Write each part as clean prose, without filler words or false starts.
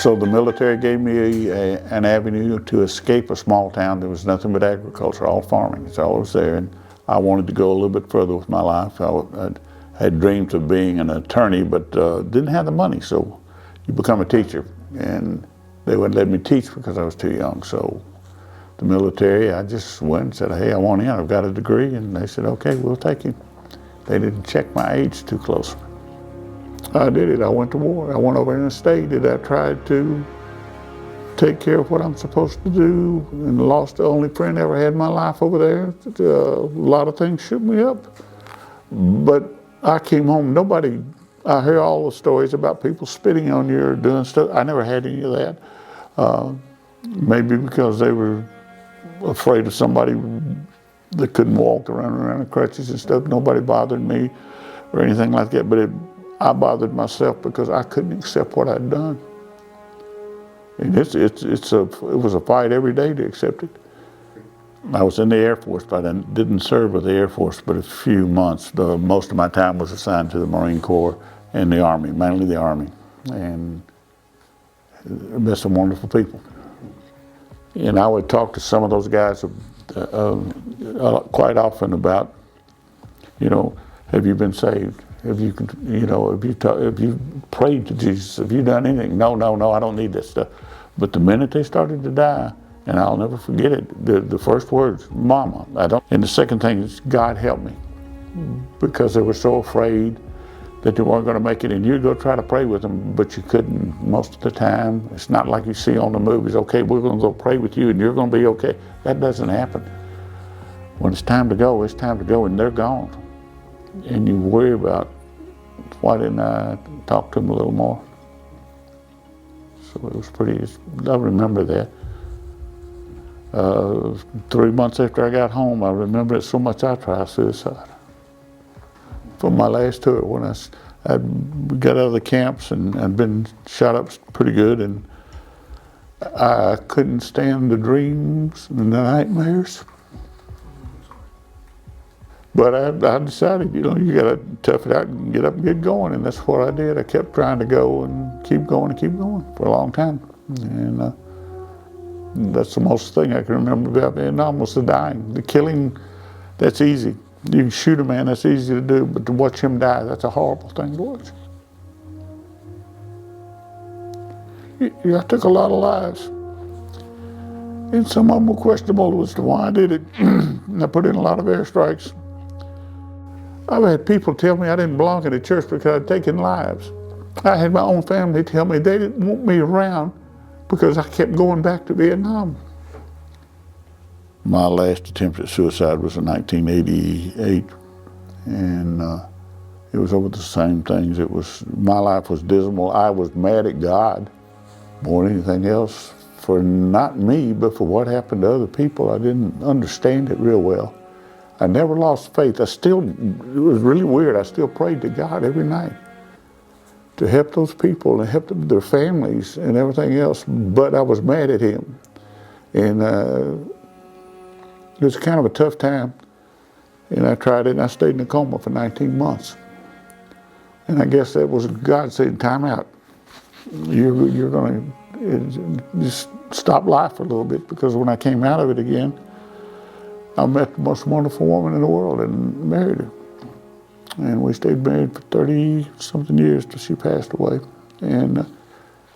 So the military gave me an avenue to escape a small town. There was nothing but agriculture, all farming. It's all was there. And I wanted to go a little bit further with my life. I had dreams of being an attorney, but didn't have the money. So you become a teacher. And they wouldn't let me teach because I was too young. So the military, I just went and said, hey, I want in. I've got a degree. And they said, okay, we'll take you. They didn't check my age too close. I did it. I went to war. I went over and stayed it. I tried to take care of what I'm supposed to do and lost the only friend I ever had in my life over there. A lot of things shook me up. But I came home. I hear all the stories about people spitting on you or doing stuff. I never had any of that. Maybe because they were afraid of somebody that couldn't walk around in crutches and stuff. Nobody bothered me or anything like that. But I bothered myself because I couldn't accept what I'd done. And it was a fight every day to accept it. I was in the Air Force, but I didn't serve with the Air Force but a few months. Most of my time was assigned to the Marine Corps and the Army, mainly the Army. And met some wonderful people. And I would talk to some of those guys quite often about, have you been saved? Have you prayed to Jesus? Have you done anything? No, I don't need that stuff. But the minute they started to die, and I'll never forget it, the first words, Mama, I don't. And the second thing is, God help me. Because they were so afraid that they weren't going to make it. And you'd go try to pray with them, but you couldn't most of the time. It's not like you see on the movies, okay, we're going to go pray with you and you're going to be okay. That doesn't happen. When it's time to go, it's time to go, and they're gone. And you worry about, why didn't I talk to them a little more? So it was I remember that. 3 months after I got home, I remember it so much I tried suicide. From my last tour, when I got out of the camps and I'd been shot up pretty good, and I couldn't stand the dreams and the nightmares. But I decided, you got to tough it out and get up and get going, and that's what I did. I kept trying to go and keep going for a long time. And that's the most thing I can remember about Vietnam was the dying. The killing, that's easy. You can shoot a man, that's easy to do, but to watch him die, that's a horrible thing to watch. I took a lot of lives. And some of them were questionable as to why I did it. And I put in a lot of airstrikes. I've had people tell me I didn't belong in the church because I'd taken lives. I had my own family tell me they didn't want me around because I kept going back to Vietnam. My last attempt at suicide was in 1988, and it was over the same things. My life was dismal. I was mad at God more than anything else for not me, but for what happened to other people. I didn't understand it real well. I never lost faith. It was really weird. I still prayed to God every night to help those people and help their families and everything else, but I was mad at Him. And it was kind of a tough time, and I tried it, and I stayed in a coma for 19 months. And I guess that was God saying, time out. You're going to just stop life for a little bit, because when I came out of it again, I met the most wonderful woman in the world and married her. And we stayed married for 30-something years till she passed away. And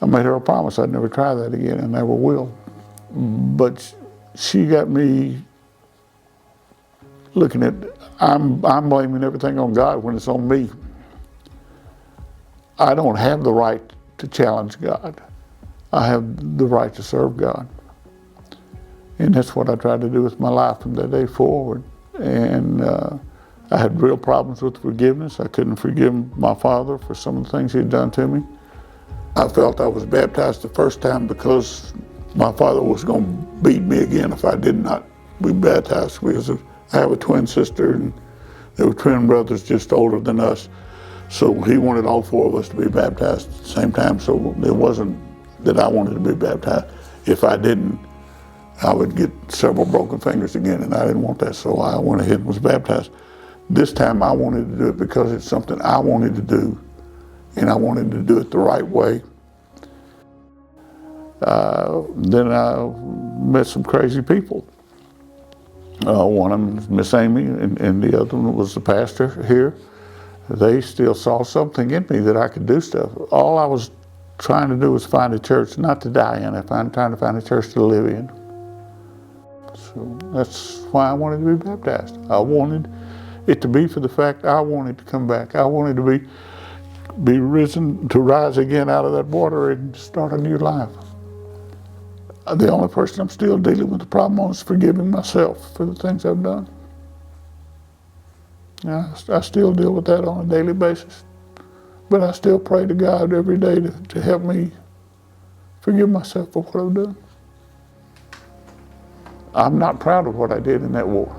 I made her a promise I'd never try that again, and never will. But she got me looking at, I'm blaming everything on God when it's on me. I don't have the right to challenge God. I have the right to serve God. And that's what I tried to do with my life from that day forward. And I had real problems with forgiveness. I couldn't forgive my father for some of the things he'd done to me. I felt I was baptized the first time because my father was going to beat me again if I did not be baptized. Because I have a twin sister, and they were twin brothers just older than us. So he wanted all four of us to be baptized at the same time. So it wasn't that I wanted to be baptized. If I didn't, I would get several broken fingers again, and I didn't want that, so I went ahead and was baptized. This time I wanted to do it because it's something I wanted to do, and I wanted to do it the right way. Then I met some crazy people. One of them was Miss Amy, and the other one was the pastor here. They still saw something in me that I could do stuff. All I was trying to do was find a church not to die in. I'm trying to find a church to live in. So that's why I wanted to be baptized. I wanted it to be for the fact I wanted to come back. I wanted to be risen, to rise again out of that water and start a new life. The only person I'm still dealing with the problem on is forgiving myself for the things I've done. I still deal with that on a daily basis. But I still pray to God every day to help me forgive myself for what I've done. I'm not proud of what I did in that war.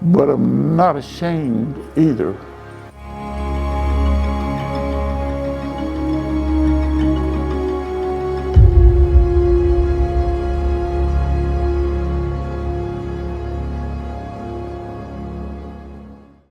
But I'm not ashamed either